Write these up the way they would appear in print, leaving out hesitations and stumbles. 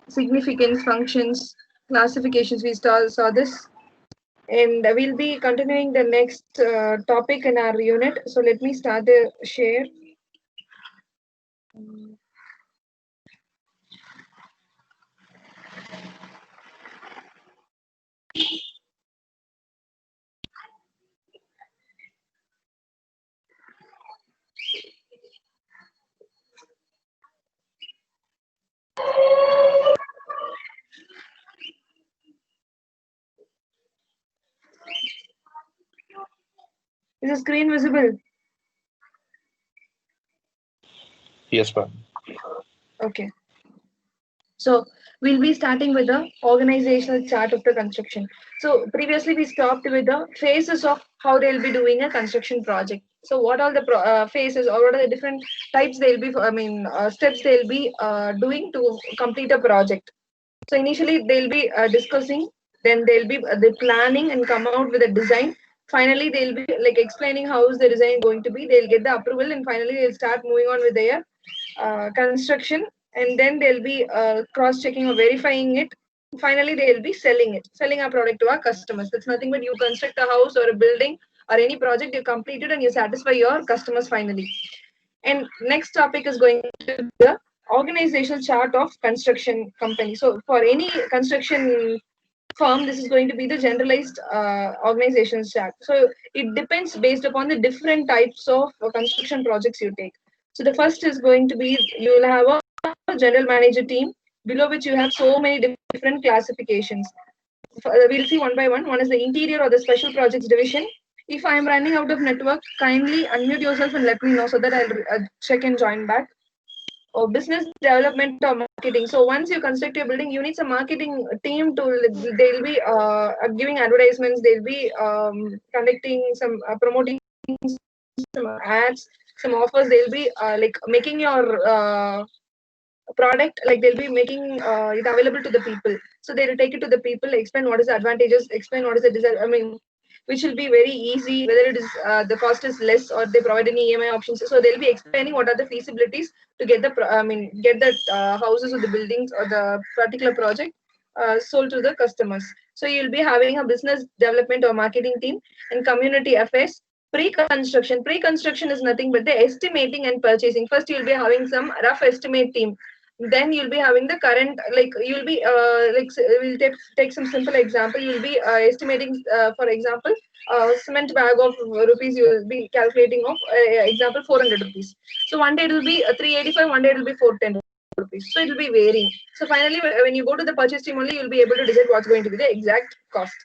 significance, functions, classifications. We saw this, and we'll be continuing the next topic in our unit. So let me start the share. Is the screen visible? Yes, ma'am. Okay. So we'll be starting with the organizational chart of the construction. So previously we stopped with the phases of how they'll be doing a construction project. So what are the phases, or what are the different types they'll be, steps they'll be doing to complete a project. So initially they'll be discussing, then they'll be the planning and come out with a design. Finally, they'll be like explaining how is the design going to be. They'll get the approval, and finally they'll start moving on with their construction, and then they'll be cross-checking or verifying it. Finally, they'll be selling our product to our customers. That's nothing but you construct a house or a building or any project you completed and you satisfy your customers finally. And next topic is going to be the organizational chart of construction company. So for any construction firm, this is going to be the generalized organization chart. So it depends based upon the different types of construction projects you take. So the first is going to be, you will have a general manager team, below which you have so many different classifications. We'll see one by one. One is the interior or the special projects division. If I am running out of network, kindly unmute yourself and let me know so that I'll check and join back. Or business development or marketing. So once you construct your building, you need some marketing team to, they'll be giving advertisements, they'll be conducting some promoting some ads, some offers. They'll be like making your product, like they'll be making it available to the people. So they'll take it to the people, explain what is the advantages, explain what is the design. I mean, which will be very easy, whether it is the cost is less or they provide any EMI options. So they'll be explaining what are the feasibilities to get the get the houses or the buildings or the particular project sold to the customers. So you'll be having a business development or marketing team and community affairs. Pre-construction. Pre-construction is nothing but the estimating and purchasing. First, you'll be having some rough estimate team. Then you'll be having the current, like you'll be we'll take some simple example. You'll be estimating, for example, cement bag of rupees. You will be calculating of example 400 rupees. So one day it will be 385, one day it will be 410 rupees. So it will be varying. So finally, when you go to the purchase team only, you'll be able to decide what's going to be the exact cost.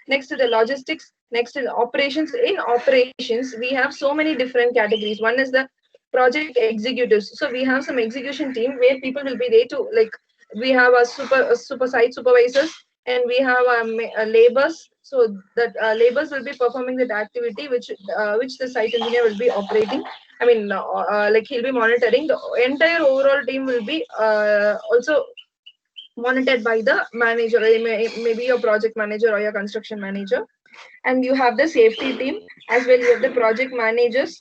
Next to the logistics, next is operations. In operations, we have so many different categories. One is the project executives. So we have some execution team where people will be there to, like, we have a super site supervisors, and we have labors. So that labors will be performing that activity which the site engineer will be operating. I mean, like he'll be monitoring. The entire overall team will be also monitored by the manager, maybe your project manager or your construction manager. And you have the safety team as well. You have the project managers.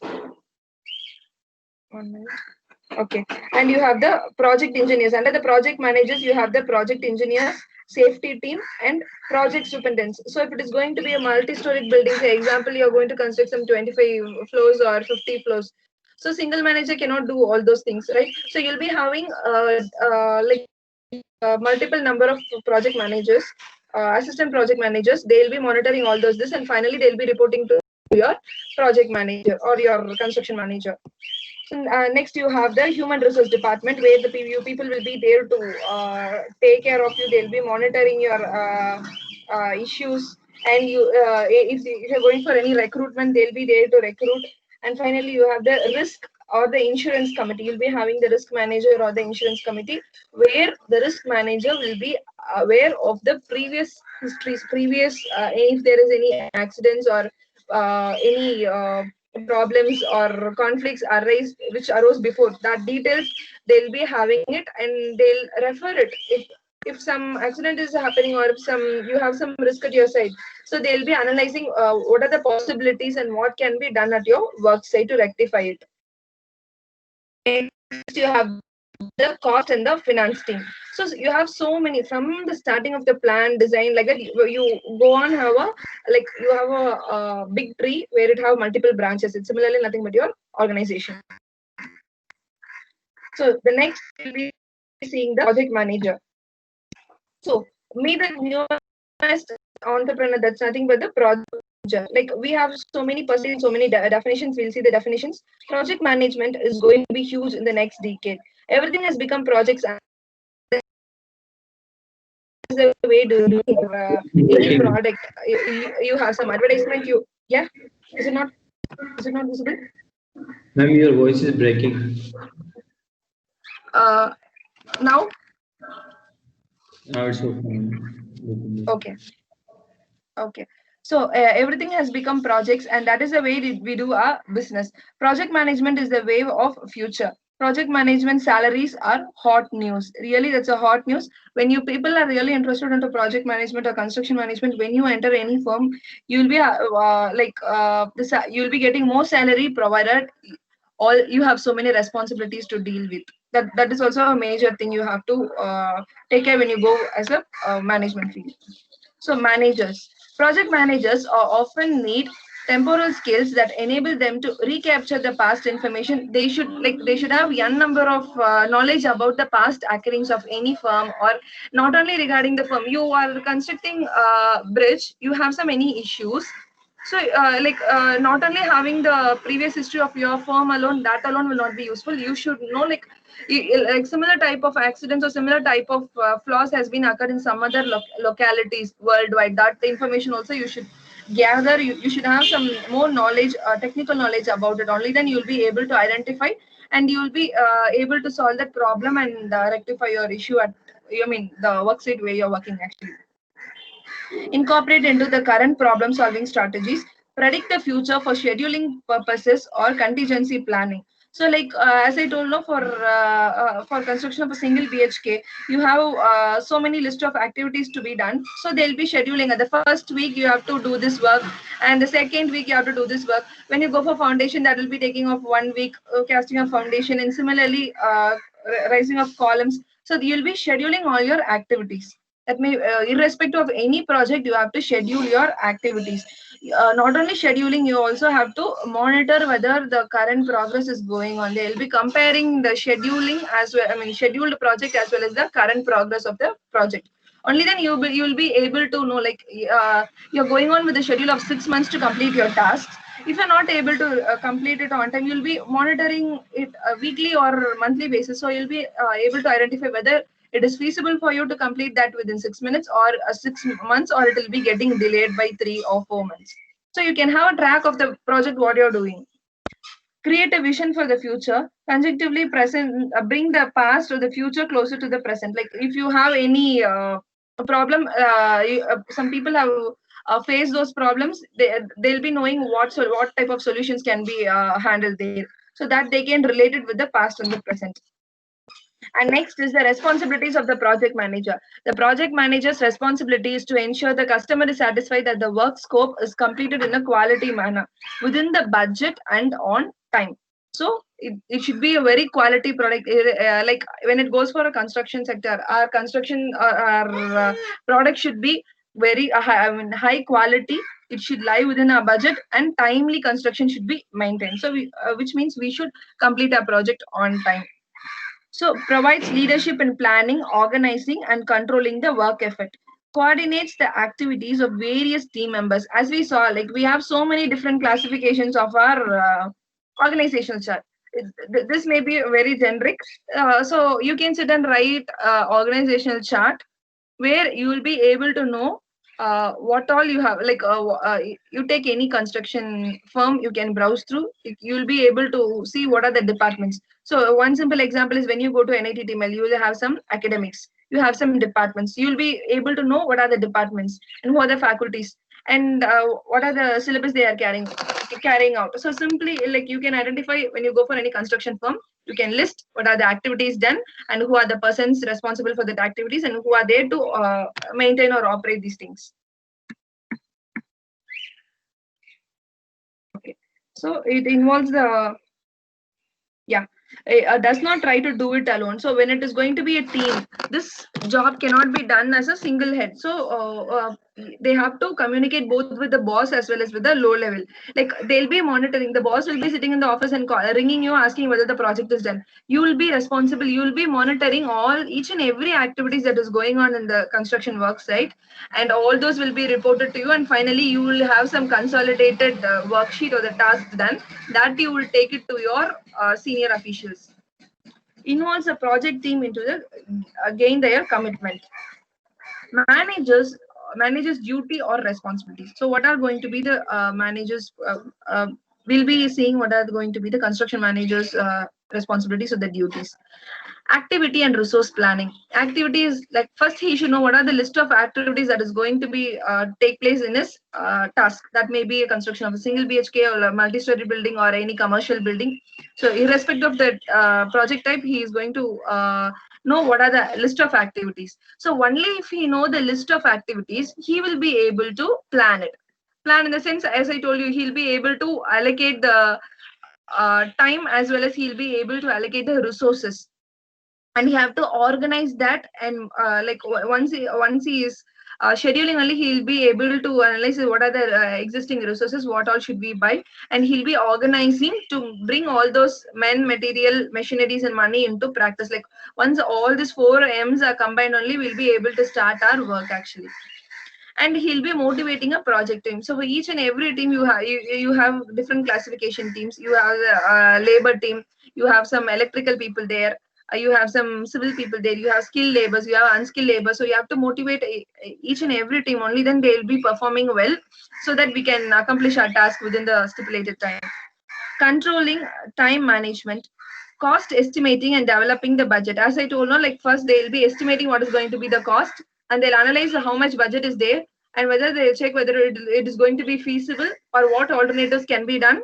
1 minute. Okay. And you have the project engineers. Under the project managers, you have the project engineers, safety team, and project superintendents. So if it is going to be a multi-storied building, say example, you're going to construct some 25 floors or 50 floors. So single manager cannot do all those things, right? So you'll be having like multiple number of project managers, assistant project managers. They'll be monitoring all those this, and finally they'll be reporting to your project manager or your construction manager. So, next you have the human resource department, where the people will be there to take care of you. They'll be monitoring your issues, and if you're going for any recruitment, they'll be there to recruit. And finally, you have the risk or the insurance committee. You'll be having the risk manager or the insurance committee, where the risk manager will be aware of the previous histories, if there is any accidents or any problems or conflicts arise which arose before that details. They'll be having it and they'll refer it if some accident is happening, or if you have some risk at your side. So they'll be analyzing what are the possibilities and what can be done at your work site to rectify it. Next you have the cost and the finance team. So you have so many from the starting of the plan design like that. You go on have a like you have a big tree where it have multiple branches. It's similarly nothing but your organization. So the next we'll be seeing the project manager. So me the newest entrepreneur, that's nothing but the project manager. Like we have so many percentages, so many definitions. We'll see the definitions. Project management is going to be huge in the next decade. Everything has become projects. Is the way to do any Breaking. product. You have some advertisement. You yeah. Is it not? Is it not visible? Ma'am, your voice is breaking. Uh, now Now it's okay. okay. Okay. So everything has become projects, and that is the way we do our business. Project management is the wave of future. Project management salaries are hot news. Really, that's a hot news. When you people are really interested into project management or construction management, when you enter any firm, you'll be you'll be getting more salary provided. All you have so many responsibilities to deal with. That is also a major thing you have to take care when you go as a management field. So managers, project managers are often need temporal skills that enable them to recapture the past information. They should have n number of knowledge about the past occurrence of any firm, or not only regarding the firm. You are constructing a bridge, you have some any issues. So not only having the previous history of your firm alone, that alone will not be useful. You should know like similar type of accidents or similar type of flaws has been occurred in some other localities worldwide. That the information also you should gather. You should have some more knowledge, technical knowledge about it. Only then you'll be able to identify, and you'll be able to solve that problem and rectify your issue at the work site where you're working actually. Incorporate into the current problem solving strategies, predict the future for scheduling purposes or contingency planning. So as I told, no, for construction of a single BHK, you have so many list of activities to be done. So they'll be scheduling at the first week you have to do this work, and the second week you have to do this work. When you go for foundation, that will be taking off 1 week, casting a foundation, and similarly rising of columns. So you'll be scheduling all your activities. That may irrespective of any project, you have to schedule your activities. Not only scheduling, you also have to monitor whether the current progress is going on. They'll be comparing the scheduling as well, scheduled project as well as the current progress of the project. Only then you'll be able to know, you're going on with the schedule of 6 months to complete your tasks. If you're not able to complete it on time, you'll be monitoring it weekly or monthly basis. So you'll be able to identify whether it is feasible for you to complete that within 6 minutes or 6 months, or it will be getting delayed by 3 or 4 months. So you can have a track of the project, what you're doing. Create a vision for the future. Conjunctively present, bring the past or the future closer to the present. Like if you have any problem, some people have faced those problems. They'll be knowing what type of solutions can be handled there, so that they can relate it with the past and the present. And next is the responsibilities of the project manager. The project manager's responsibility is to ensure the customer is satisfied that the work scope is completed in a quality manner within the budget and on time. So it should be a very quality product. Like when it goes for a construction sector, our construction our product should be very high quality. It should lie within our budget, and timely construction should be maintained. So which means we should complete our project on time. So provides leadership in planning, organizing, and controlling the work effort. Coordinates the activities of various team members. As we saw, like we have so many different classifications of our organizational chart. This may be very generic. So you can sit and write organizational chart where you will be able to know what all you have. You take any construction firm, you can browse through. You will be able to see what are the departments. So one simple example is when you go to NITTML, you will have some academics, you have some departments. You will be able to know what are the departments and who are the faculties, and what are the syllabus they are carrying out. So simply, like you can identify when you go for any construction firm, you can list what are the activities done and who are the persons responsible for the activities and who are there to maintain or operate these things. Okay, so it involves the does not try to do it alone. So when it is going to be a team, this job cannot be done as a single head. So they have to communicate both with the boss as well as with the low level. Like they'll be monitoring. The boss will be sitting in the office and ringing you, asking whether the project is done. You will be responsible. You will be monitoring each and every activities that is going on in the construction work site, and all those will be reported to you. And finally, you will have some consolidated worksheet or the task done that you will take it to your senior officials. Involves a project team into the gain their commitment. Managers duty or responsibilities. So what are going to be the managers, we'll be seeing what are going to be the construction managers responsibilities or the duties. Activity and resource planning. Activities, like first he should know what are the list of activities that is going to be take place in his task. That may be a construction of a single BHK or a multi-story building or any commercial building. So irrespective of the project type, he is going to know what are the list of activities. So only if he know the list of activities, he will be able to plan it. Plan in the sense, as I told you, he'll be able to allocate the time, as well as he'll be able to allocate the resources, and he have to organize that. And once he is scheduling, only he'll be able to analyze what are the existing resources, what all should we buy, and he'll be organizing to bring all those men, material, machineries and money into practice. Like once all these 4 M's are combined, only we'll be able to start our work actually. And he'll be motivating a project team. So for each and every team, you have different classification teams. You have a labor team, you have some electrical people there, you have some civil people there, you have skilled laborers, you have unskilled labor. So you have to motivate each and every team, only then they'll be performing well, so that we can accomplish our task within the stipulated time. Controlling time management, cost estimating and developing the budget. As I told, no, like first they'll be estimating what is going to be the cost, and they'll analyze how much budget is there, and whether they'll check whether it is going to be feasible or what alternatives can be done.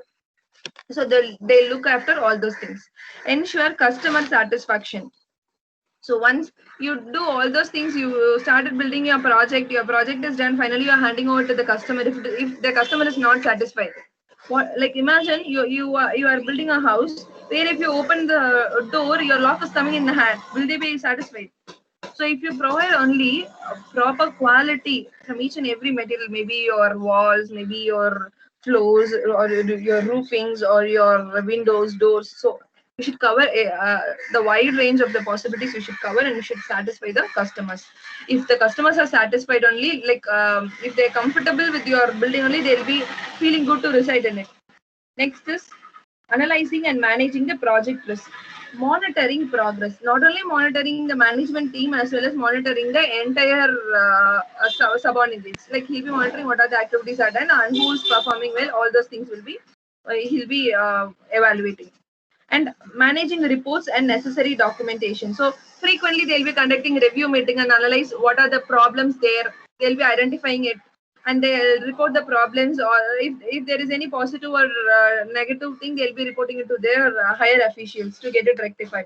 So they'll look after all those things. Ensure customer satisfaction. So once you do all those things, you started building your project is done, finally you are handing over to the customer. If the customer is not satisfied, what, like imagine you are building a house where if you open the door, your lock is coming in the hand. Will they be satisfied? So if you provide only proper quality from each and every material, maybe your walls, maybe your floors, or your roofings, or your windows, doors, so you should cover the wide range of the possibilities you should cover, and you should satisfy the customers. If the customers are satisfied only, like if they're comfortable with your building only, they'll be feeling good to reside in it. Next is analyzing and managing the project risk. Monitoring progress, not only monitoring the management team, as well as monitoring the entire subordinates. Like he'll be monitoring what are the activities are done and who's performing well. All those things will be he'll be evaluating. And managing reports and necessary documentation. So frequently they'll be conducting review meeting and analyze what are the problems there. They'll be identifying it, and they'll report the problems, or if there is any positive or negative thing, they'll be reporting it to their higher officials to get it rectified.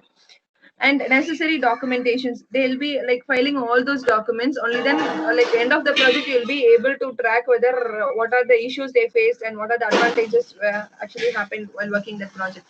And necessary documentations, they'll be like filing all those documents. Only then like end of the project, you'll be able to track whether what are the issues they faced and what are the advantages actually happened while working that project.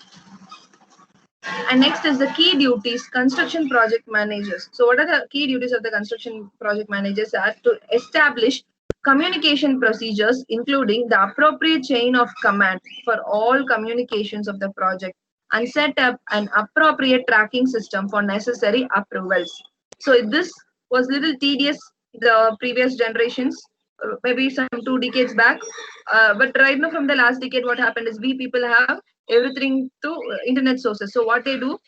And next is the key duties, construction project managers. So what are the key duties of the construction project managers? Are to establish communication procedures, including the appropriate chain of command for all communications of the project, and set up an appropriate tracking system for necessary approvals. So this was little tedious the previous generations, maybe some 2 decades back. But right now, from the last decade, what happened is we people have everything to internet sources. So what they do,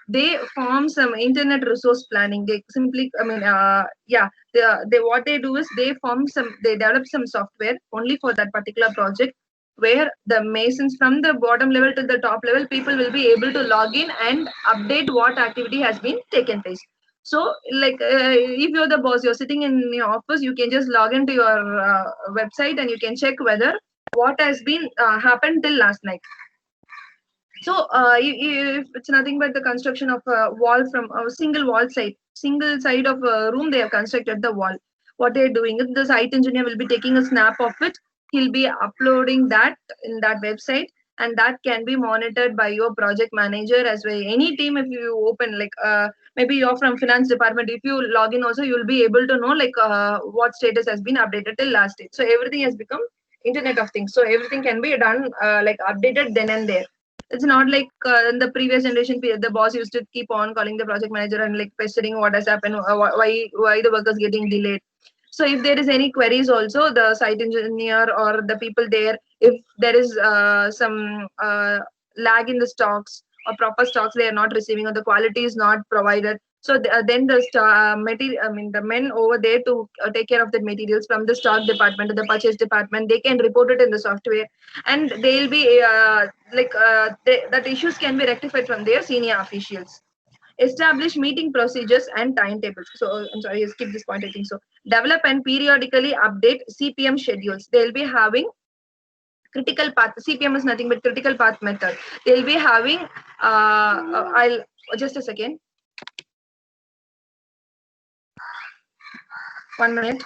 they form some internet resource planning. They simply, they what they do is they develop some software only for that particular project, where the masons from the bottom level to the top level, people will be able to log in and update what activity has been taken place. So like if you're the boss, you're sitting in your office, you can just log into your website and you can check whether what has been happened till last night. So if it's nothing but the construction of a wall from a single side of a room, they have constructed the wall. What they're doing is the site engineer will be taking a snap of it. He'll be uploading that in that website, and that can be monitored by your project manager as well. Any team, if you open, like maybe you're from finance department, if you log in also, you'll be able to know like what status has been updated till last date. So everything has become internet of things, so everything can be done like updated then and there. It's not like in the previous generation, the boss used to keep on calling the project manager and like pestering what has happened, why the work is getting delayed. So if there is any queries also, the site engineer or the people there, if there is some lag in the stocks or proper stocks they are not receiving or the quality is not provided, so then the material, I mean the men over there to take care of the materials from the stock department to the purchase department, they can report it in the software, and they'll be that issues can be rectified from their senior officials. Establish meeting procedures and timetables. So I'm sorry, I skip this point, I think so. Develop and periodically update CPM schedules. They'll be having critical path. CPM is nothing but critical path method. They'll be having I'll just a second. 1 minute.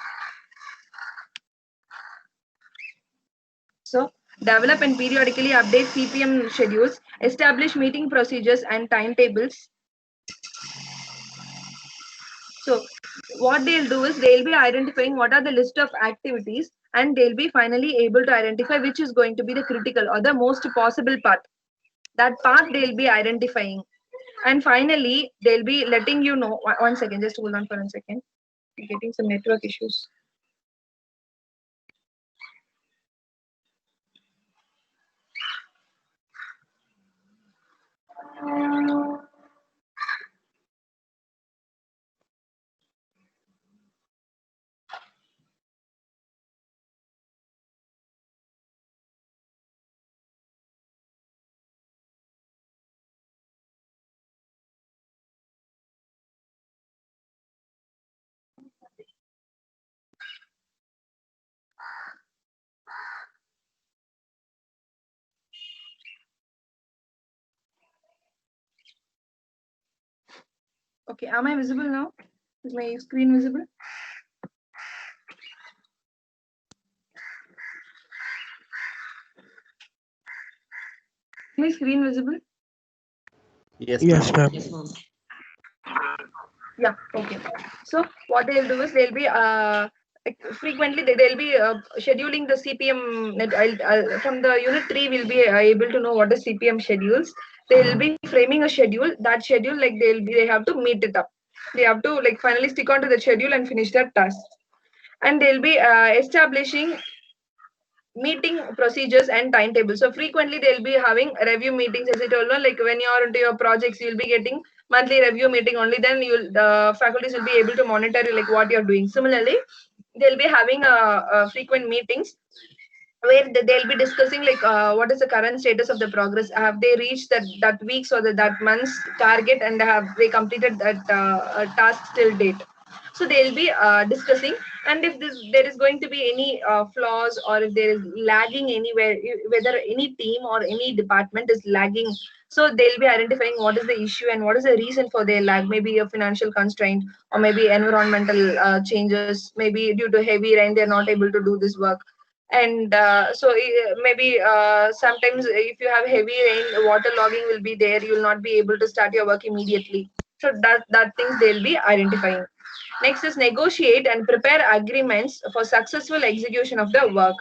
So develop and periodically update CPM schedules, establish meeting procedures and timetables. So what they'll do is they'll be identifying what are the list of activities, and they'll be finally able to identify which is going to be the critical or the most possible path. That path they'll be identifying. And finally, they'll be letting you know. One second, just hold on for a second. We're getting some network issues. Okay, am I visible now? Is my screen visible? My screen visible? Yes, ma'am. Yeah, okay. So what they'll do is they'll be like frequently they'll be scheduling the CPM. From the unit 3 we'll be able to know what is CPM schedules. They'll be framing a schedule. That schedule, like they have to meet it up. They have to like finally stick onto the schedule and finish their task. And they'll be establishing meeting procedures and timetables. So frequently they'll be having review meetings, as I told you, like when you're into your projects, you'll be getting monthly review meeting. Only then the faculties will be able to monitor like what you're doing. Similarly, they'll be having frequent meetings where they'll be discussing like what is the current status of the progress. Have they reached that week's or that month's target, and have they completed that task till date? So they'll be discussing, and if there is going to be any flaws, or if there is lagging anywhere, whether any team or any department is lagging, so they'll be identifying what is the issue and what is the reason for their lag. Maybe a financial constraint, or maybe environmental changes, maybe due to heavy rain they're not able to do this work. And maybe sometimes if you have heavy rain, water logging will be there, you will not be able to start your work immediately. So that things they'll be identifying. Next is negotiate and prepare agreements for successful execution of the work,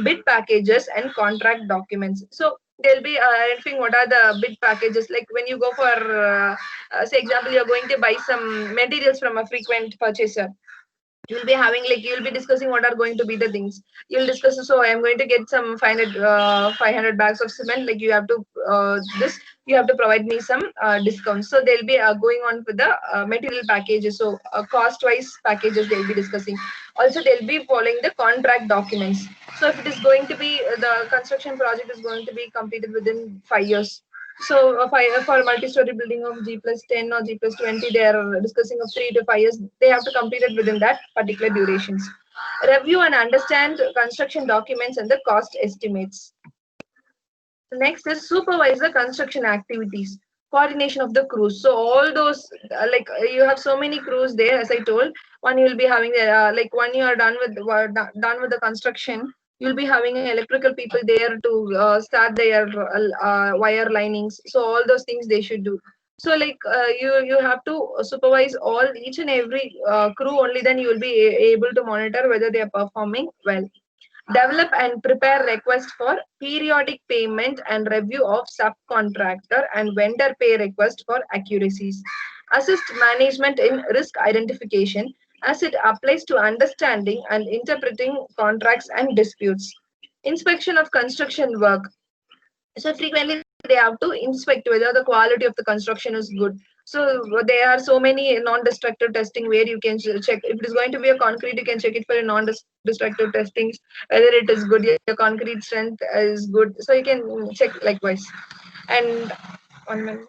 bid packages and contract documents. So they'll be identifying what are the bid packages. Like when you go for say example, you're going to buy some materials from a frequent purchaser, you'll be having like you'll be discussing what are going to be the things you'll discuss. So I am going to get some 500 bags of cement, like you have to this you have to provide me some discounts. So they'll be going on with the material packages. So cost wise packages they'll be discussing. Also they'll be following the contract documents. So if it is going to be the construction project is going to be completed within 5 years, so for multi-story building of G plus 10 or G plus 20, they are discussing of 3 to 5 years. They have to complete it within that particular durations. Review and understand construction documents and the cost estimates. Next is supervise the construction activities, coordination of the crews. So all those you have so many crews there, as I told. One you will be having like when you are done with the construction, You'll be having electrical people there to start their wire linings. So all those things they should do. So like you have to supervise all each and every crew. Only then you will be able to monitor whether they are performing well. Develop and prepare requests for periodic payment and review of subcontractor and vendor pay request for accuracies. Assist management in risk identification as it applies to understanding and interpreting contracts and disputes. Inspection of construction work. So frequently they have to inspect whether the quality of the construction is good. So there are so many non-destructive testing where you can check if it is going to be a concrete, you can check it for a non-destructive testings whether it is good, your concrete strength is good. So you can check likewise. And 1 minute.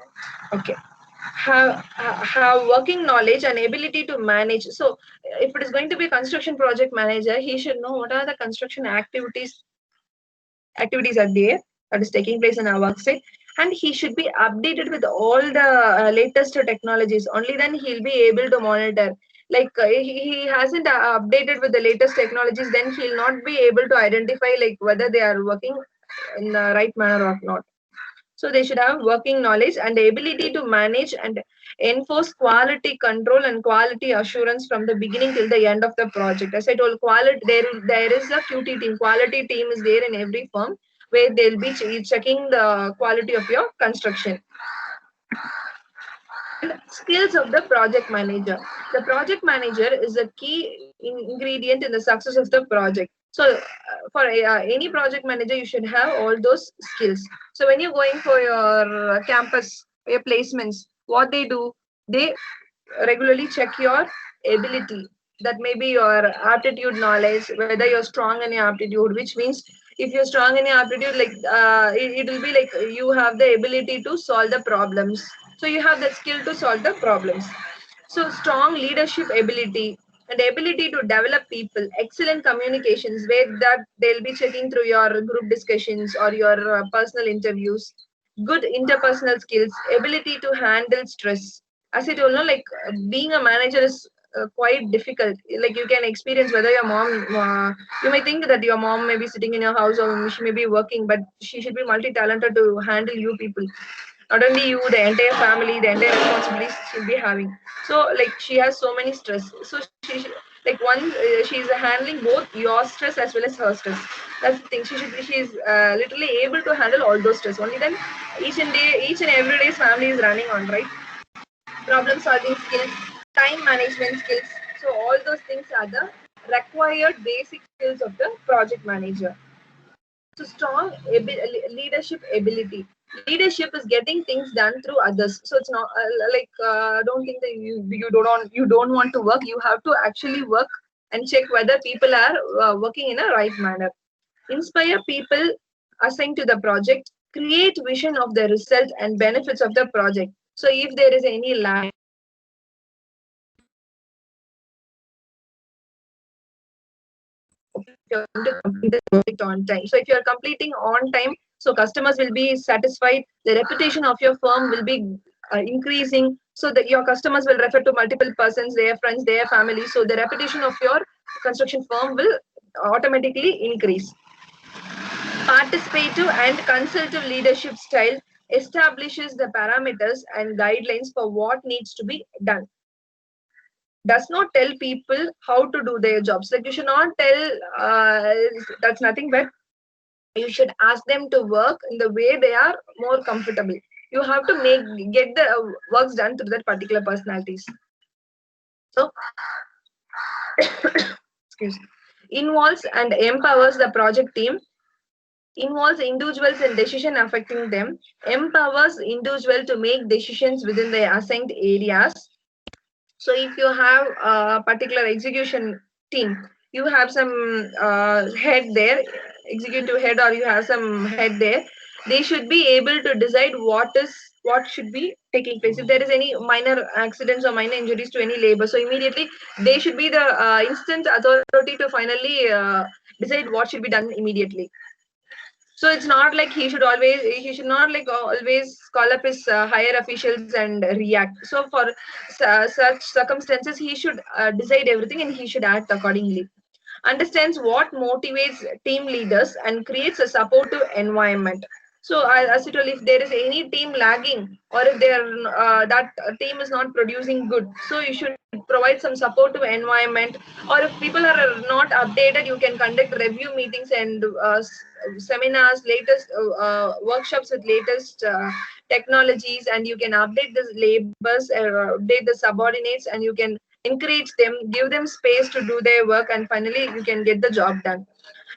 Okay. Have working knowledge and ability to manage. So if it is going to be a construction project manager, he should know what are the construction activities are there that is taking place in our work site, and he should be updated with all the latest technologies. Only then he'll be able to monitor. Like he hasn't updated with the latest technologies, then he'll not be able to identify like whether they are working in the right manner or not. So they should have working knowledge and the ability to manage and enforce quality control and quality assurance from the beginning till the end of the project. As I told, quality there is a QT team. Quality team is there in every firm where they'll be checking the quality of your construction. And skills of the project manager. The project manager is a key ingredient in the success of the project. So for any project manager, you should have all those skills. So when you're going for your campus, your placements, what they do, they regularly check your ability. That may be your aptitude knowledge, whether you're strong in your aptitude, which means if you're strong in your aptitude, like it will be like you have the ability to solve the problems. So you have the skill to solve the problems. So strong leadership ability and ability to develop people, excellent communications, where that they'll be checking through your group discussions or your personal interviews. Good interpersonal skills, ability to handle stress. As I told, no, like being a manager is quite difficult. Like you can experience whether your mom, you may think that your mom may be sitting in your house or she may be working, but she should be multi-talented to handle you people. Not only you, the entire family, the entire responsibilities she'll be having. So like she has so many stress. So like she's handling both your stress as well as her stress. That's the thing. She's literally able to handle all those stress. Only then each and every day's family is running on, right? Problem solving skills, time management skills. So all those things are the required basic skills of the project manager. So strong leadership ability. Leadership is getting things done through others. So it's not don't think that you don't want to work. You have to actually work and check whether people are working in a right manner. Inspire people assigned to the project. Create vision of the result and benefits of the project. So if there is any lag, you're going to complete the project on time. So if you're completing on time, so customers will be satisfied. The reputation of your firm will be increasing, so that your customers will refer to multiple persons, their friends, their family. So the reputation of your construction firm will automatically increase. Participative and consultative leadership style establishes the parameters and guidelines for what needs to be done. Does not tell people how to do their jobs. Like you should not tell that's nothing but you should ask them to work in the way they are more comfortable. You have to get the works done through that particular personalities. So excuse me, involves and empowers the project team, involves individuals in decision affecting them, empowers individual to make decisions within their assigned areas. So if you have a particular execution team, you have some head there, executive head, or you have some head there, they should be able to decide what should be taking place. If there is any minor accidents or minor injuries to any labor, so immediately they should be the instant authority to finally decide what should be done immediately. So it's not like he should not like always call up his higher officials and react. So for such circumstances, he should decide everything and he should act accordingly. understands what motivates team leaders, and creates a supportive environment. So, as you told, if there is any team lagging, or if that team is not producing good, so you should provide some supportive environment. Or if people are not updated, you can conduct review meetings and seminars, latest workshops with latest technologies, and you can update the labors, update the subordinates, and you can encourage them, give them space to do their work, and finally you can get the job done.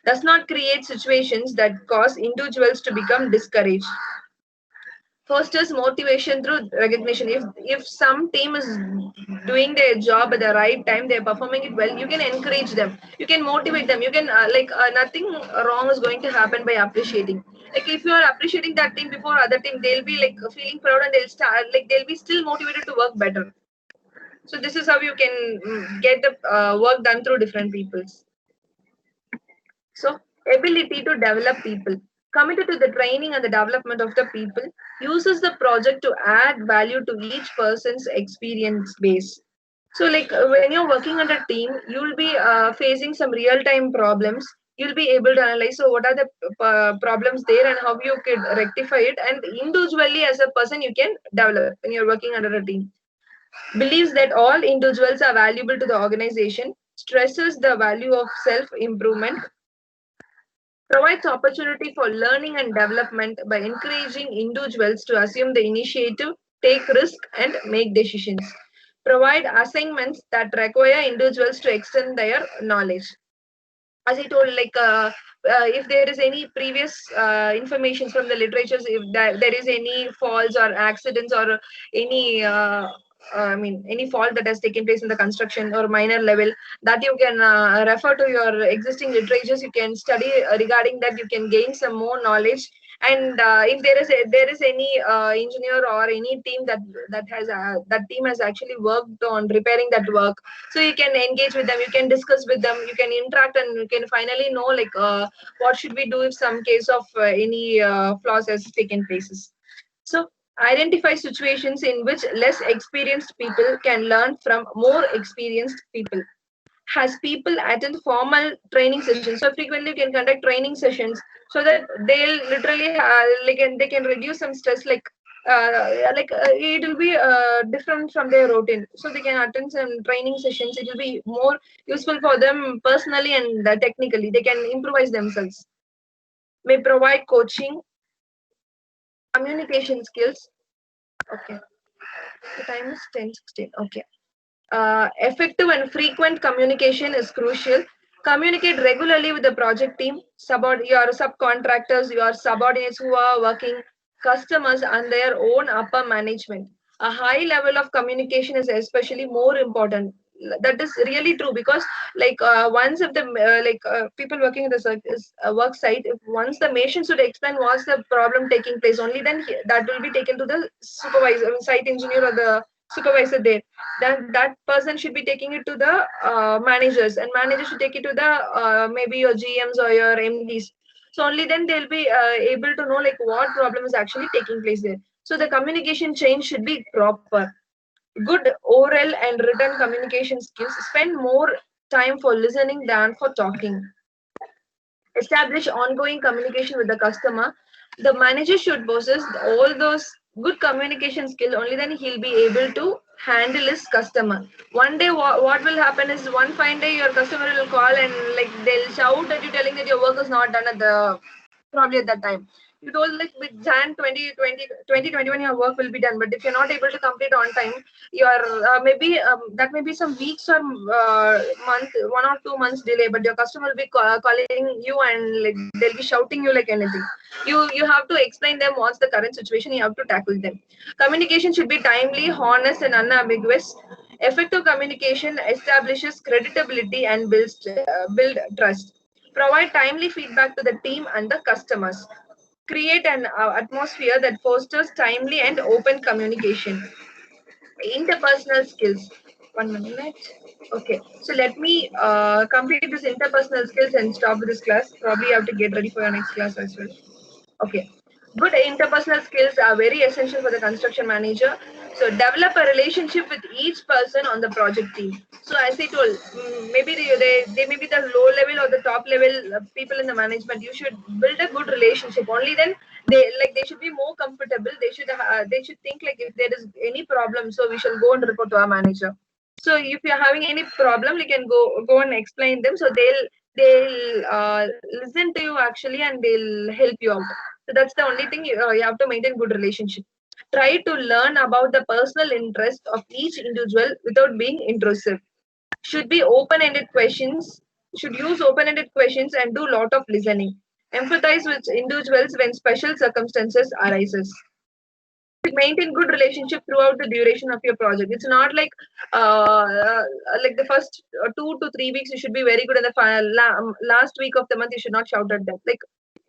Does not create situations that cause individuals to become discouraged. Fosters motivation through recognition. If some team is doing their job at the right time, they're performing it well, you can encourage them, you can motivate them, you can nothing wrong is going to happen by appreciating. Like if you are appreciating that team before other team, they'll be like feeling proud, and they'll start like they'll be still motivated to work better. So this is how you can get the work done through different peoples. So, ability to develop people. Committed to the training and the development of the people, uses the project to add value to each person's experience base. So, like when you're working on a team, you'll be facing some real-time problems. You'll be able to analyze, so what are the problems there, and how you could rectify it. And individually, as a person, you can develop when you're working under a team. Believes that all individuals are valuable to the organization. Stresses the value of self-improvement. Provides opportunity for learning and development by encouraging individuals to assume the initiative, take risk, and make decisions. Provide assignments that require individuals to extend their knowledge. As I told, like if there is any previous information from the literatures, if there is any falls or accidents or any any fault that has taken place in the construction or minor level, that you can refer to your existing literatures, you can study regarding that, you can gain some more knowledge. And if there is any engineer or any team that team has actually worked on repairing that work, so you can engage with them, you can discuss with them, you can interact, and you can finally know like what should we do if some case of any flaws has taken places. So identify situations in which less experienced people can learn from more experienced people. Has people attend formal training sessions, so frequently you can conduct training sessions, so that they'll literally they can reduce some stress, it will be different from their routine, so they can attend some training sessions. It will be more useful for them personally and technically, they can improvise themselves. May provide coaching, communication skills. Okay, the time is 10:16. Okay. Effective and frequent communication is crucial. Communicate regularly with the project team, your subcontractors, your subordinates who are working, customers, and their own upper management. A high level of communication is especially more important. That is really true, because once if the people working in the work site, if once the machine should explain what's the problem taking place, only then that will be taken to the supervisor, site engineer, or the supervisor there. Then that person should be taking it to the managers, and managers should take it to the maybe your GMs or your MDs. So only then they'll be able to know like what problem is actually taking place there. So the communication chain should be proper. Good oral and written communication skills. Spend more time for listening than for talking. Establish ongoing communication with the customer. The manager should possess all those good communication skill, only then he'll be able to handle his customer. One day what will happen is, one fine day your customer will call and like they'll shout at you, telling that your work is not done at the probably at that time. You told like with Jan 2021 your work will be done, but if you're not able to complete on time, your maybe that may be some weeks or month, 1 or 2 months delay, but your customer will be calling you and like they'll be shouting you like anything. You have to explain them what's the current situation, you have to tackle them. Communication should be timely, honest, and unambiguous. Effective communication establishes credibility and build trust. Provide timely feedback to the team and the customers. Create an atmosphere that fosters timely and open communication. Interpersonal skills. 1 minute. Okay, so let me complete this interpersonal skills and stop this class. Probably you have to get ready for your next class as well. Okay. Good interpersonal skills are very essential for the construction manager. So develop a relationship with each person on the project team. So as I told, maybe they may be the low level or the top level people in the management. You should build a good relationship. Only then they should be more comfortable. They should think like if there is any problem, so we shall go and report to our manager. So if you're having any problem, you can go and explain them. So they'll listen to you actually, and they'll help you out. So that's the only thing you have to maintain good relationship. Try to learn about the personal interest of each individual without being intrusive. Should be open-ended questions. Should use open-ended questions and do lot of listening. Empathize with individuals when special circumstances arises. Maintain good relationship throughout the duration of your project. It's not like the first 2 to 3 weeks you should be very good, and the last week of the month you should not shout at them. Like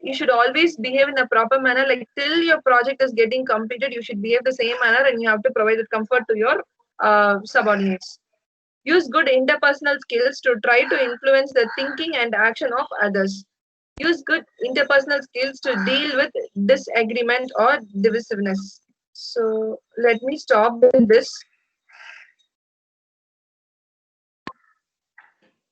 you should always behave in a proper manner. Like till your project is getting completed, you should behave the same manner, and you have to provide that comfort to your subordinates. Use good interpersonal skills to try to influence the thinking and action of others. Use good interpersonal skills to deal with disagreement or divisiveness. So let me stop with this.